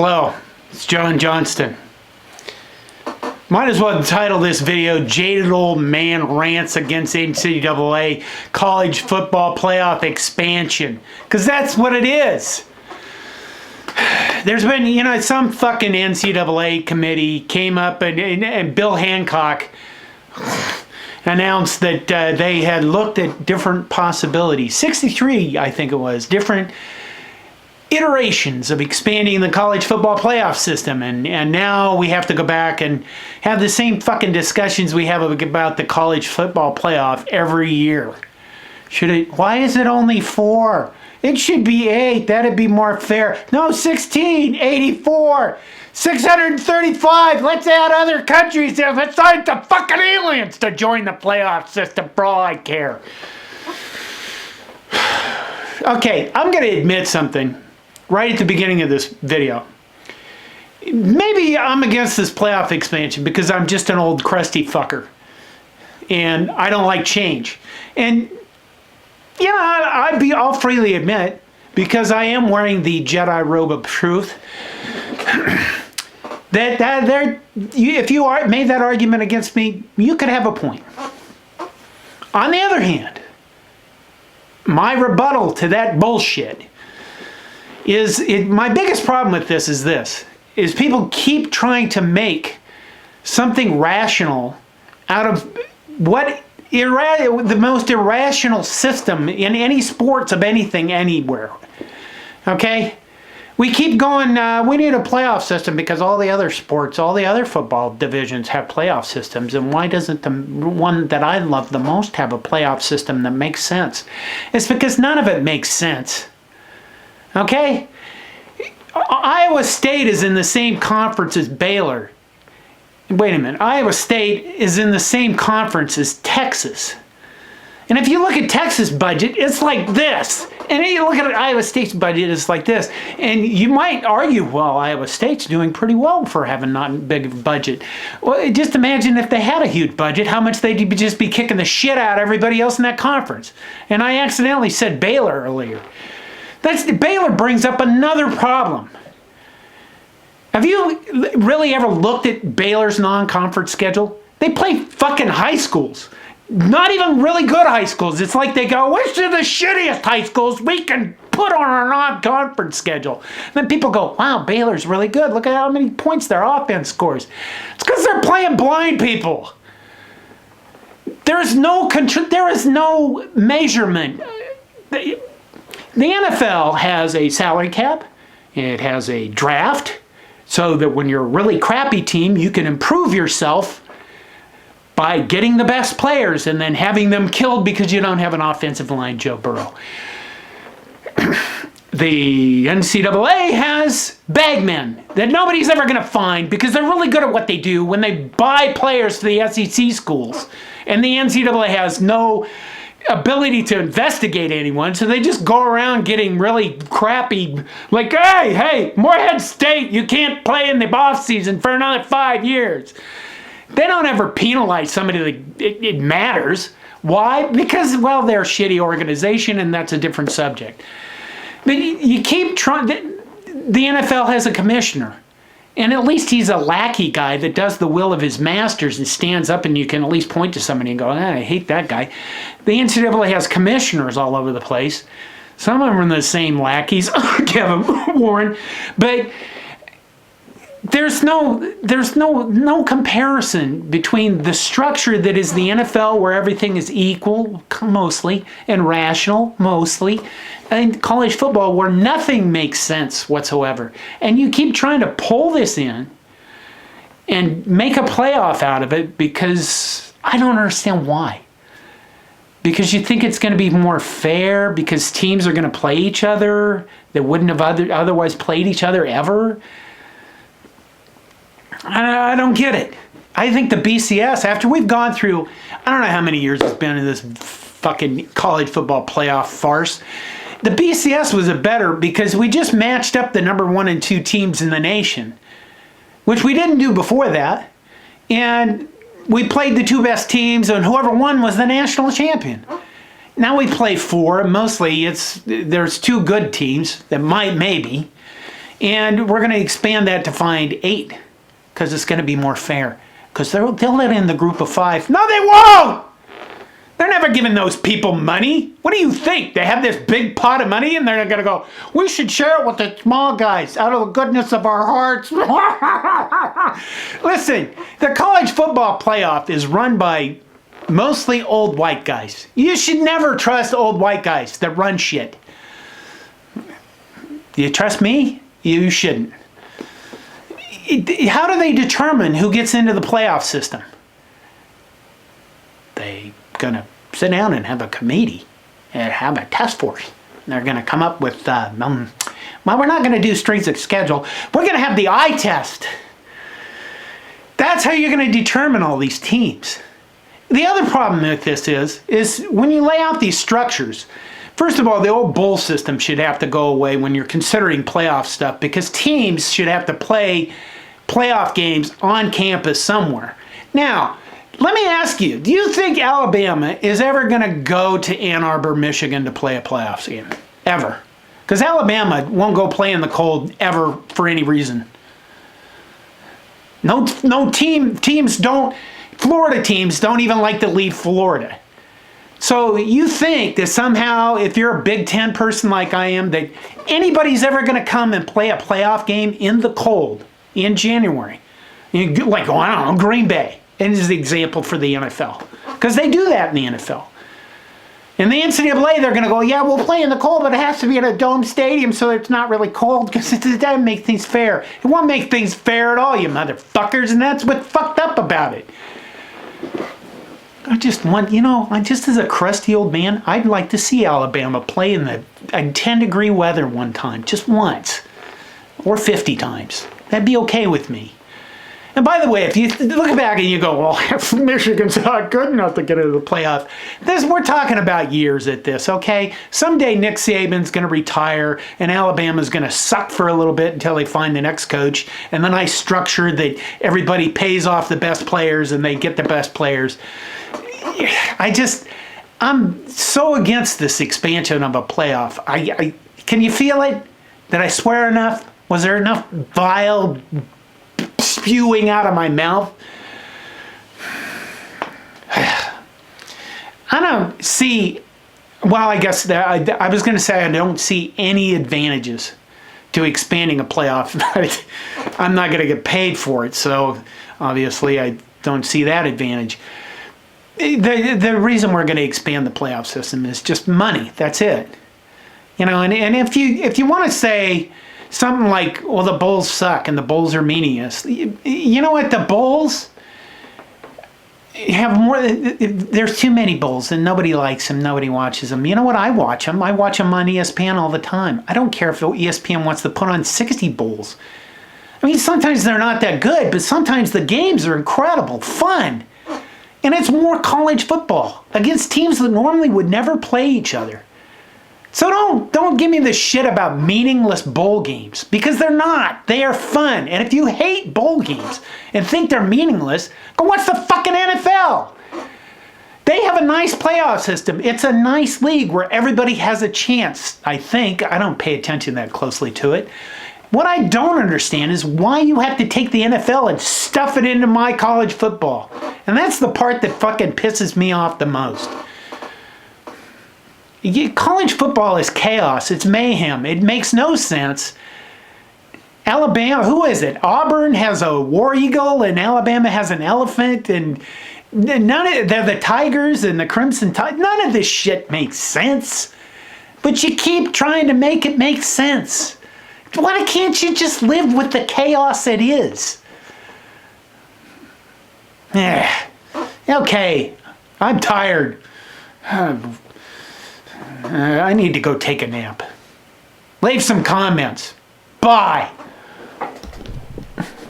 Hello, it's John Johnston. Might as well title this video Jaded Old Man Rants Against NCAA College Football Playoff Expansion, because that's what it is. There's been, some fucking NCAA committee came up and Bill Hancock announced that they had looked at different possibilities. 63, I think it was, different iterations of expanding the college football playoff system, and now we have to go back and have the same fucking discussions we have about the college football playoff every year. Why is it only 4? It should be 8. That'd be more fair. No, 16, 84, 635. Let's add other countries there. Let's add the fucking aliens to join the playoff system for all I care. Okay, I'm going to admit something right at the beginning of this video. Maybe I'm against this playoff expansion because I'm just an old crusty fucker. And I don't like change. And, I'll freely admit, because I am wearing the Jedi robe of truth, if you made that argument against me, you could have a point. On the other hand, my rebuttal to that bullshit my biggest problem with this is people keep trying to make something rational out of the most irrational system in any sports of anything anywhere. Okay? We keep going, we need a playoff system because all the other sports, all the other football divisions have playoff systems, and why doesn't the one that I love the most have a playoff system that makes sense? It's because none of it makes sense. Okay? Iowa State is in the same conference as Baylor. Wait a minute. Iowa State is in the same conference as Texas. And if you look at Texas' budget, it's like this. And then you look at Iowa State's budget, it's like this. And you might argue, well, Iowa State's doing pretty well for having not a big budget. Well, just imagine if they had a huge budget, how much they'd just be kicking the shit out of everybody else in that conference. And I accidentally said Baylor earlier. Baylor brings up another problem. Have you really ever looked at Baylor's non-conference schedule? They play fucking high schools. Not even really good high schools. It's like they go, which are the shittiest high schools we can put on our non-conference schedule? And then people go, wow, Baylor's really good. Look at how many points their offense scores. It's because they're playing blind people. There is no measurement. The NFL has a salary cap. It has a draft. So that when you're a really crappy team, you can improve yourself by getting the best players and then having them killed because you don't have an offensive line, Joe Burrow. The NCAA has bagmen that nobody's ever going to find because they're really good at what they do when they buy players to the SEC schools. And the NCAA has no ability to investigate anyone, so they just go around getting really crappy, like, hey, Morehead State, you can't play in the off season for another 5 years. They don't ever penalize somebody that it matters. Why? Because, well, they're a shitty organization, and that's a different subject. But you keep trying. The NFL has a commissioner, and at least he's a lackey guy that does the will of his masters and stands up, and you can at least point to somebody and go, I hate that guy. The NCAA has commissioners all over the place. Some of them are the same lackeys, Kevin Warren, but there's no comparison between the structure that is the NFL, where everything is equal, mostly, and rational, mostly, and college football, where nothing makes sense whatsoever. And you keep trying to pull this in and make a playoff out of it because I don't understand why. Because you think it's going to be more fair because teams are going to play each other that wouldn't have otherwise played each other ever? I don't get it. I think the BCS, after we've gone through, I don't know how many years it's been in this fucking college football playoff farce, the BCS was better because we just matched up the number 1 and 2 teams in the nation, which we didn't do before that. And we played the 2 best teams, and whoever won was the national champion. Now we play 4. Mostly there's 2 good teams that maybe. And we're going to expand that to find 8 because it's going to be more fair. Because they'll let in the group of 5. No, they won't! They're never giving those people money. What do you think? They have this big pot of money and they're going to go, we should share it with the small guys out of the goodness of our hearts. Listen, the college football playoff is run by mostly old white guys. You should never trust old white guys that run shit. Do you trust me? You shouldn't. How do they determine who gets into the playoff system? They gonna sit down and have a committee and have a task force. They're gonna come up with, well, we're not gonna do strength of schedule. We're gonna have the eye test. That's how you're gonna determine all these teams. The other problem with this is when you lay out these structures, first of all, the old bowl system should have to go away when you're considering playoff stuff because teams should have to play playoff games on campus somewhere. Now, let me ask you, do you think Alabama is ever going to go to Ann Arbor, Michigan to play a playoffs game? Ever. Because Alabama won't go play in the cold ever for any reason. No teams don't, Florida teams don't even like to leave Florida. So you think that somehow, if you're a Big Ten person like I am, that anybody's ever going to come and play a playoff game in the cold in January? Like, oh, I don't know, Green Bay. And this is the example for the NFL. Because they do that in the NFL. In the NCAA, they're going to go, yeah, we'll play in the cold, but it has to be in a dome stadium so it's not really cold because it doesn't make things fair. It won't make things fair at all, you motherfuckers, and that's what's fucked up about it. I just want, just as a crusty old man, I'd like to see Alabama play in the 10-degree weather one time, just once, or 50 times. That'd be okay with me. And by the way, if you look back and you go, well, Michigan's not good enough to get into the playoff. We're talking about years at this, okay? Someday Nick Saban's going to retire and Alabama's going to suck for a little bit until they find the next coach. And then I structure that everybody pays off the best players and they get the best players. I'm so against this expansion of a playoff. Can you feel it? Did I swear enough? Was there enough vile spewing out of my mouth? I don't see, well, I guess that I was going to say I don't see any advantages to expanding a playoff, but I'm not going to get paid for it, so obviously I don't see that advantage. The reason we're going to expand the playoff system is just money. That's it. And if you want to say something like, well, the bowls suck and the bowls are meaningless. You know what? The bowls have more. There's too many bowls and nobody likes them. Nobody watches them. You know what? I watch them. I watch them on ESPN all the time. I don't care if ESPN wants to put on 60 bowls. I mean, sometimes they're not that good, but sometimes the games are incredible, fun. And it's more college football against teams that normally would never play each other. So don't give me this shit about meaningless bowl games, because they're not. They are fun. And if you hate bowl games and think they're meaningless, go watch the fucking NFL. They have a nice playoff system. It's a nice league where everybody has a chance, I think. I don't pay attention that closely to it. What I don't understand is why you have to take the NFL and stuff it into my college football. And that's the part that fucking pisses me off the most. College football is chaos. It's mayhem. It makes no sense. Alabama, who is it? Auburn has a war eagle and Alabama has an elephant, and they're the Tigers and the Crimson Tide. None of this shit makes sense. But you keep trying to make it make sense. Why can't you just live with the chaos it is? Okay, I'm tired. I need to go take a nap. Leave some comments. Bye.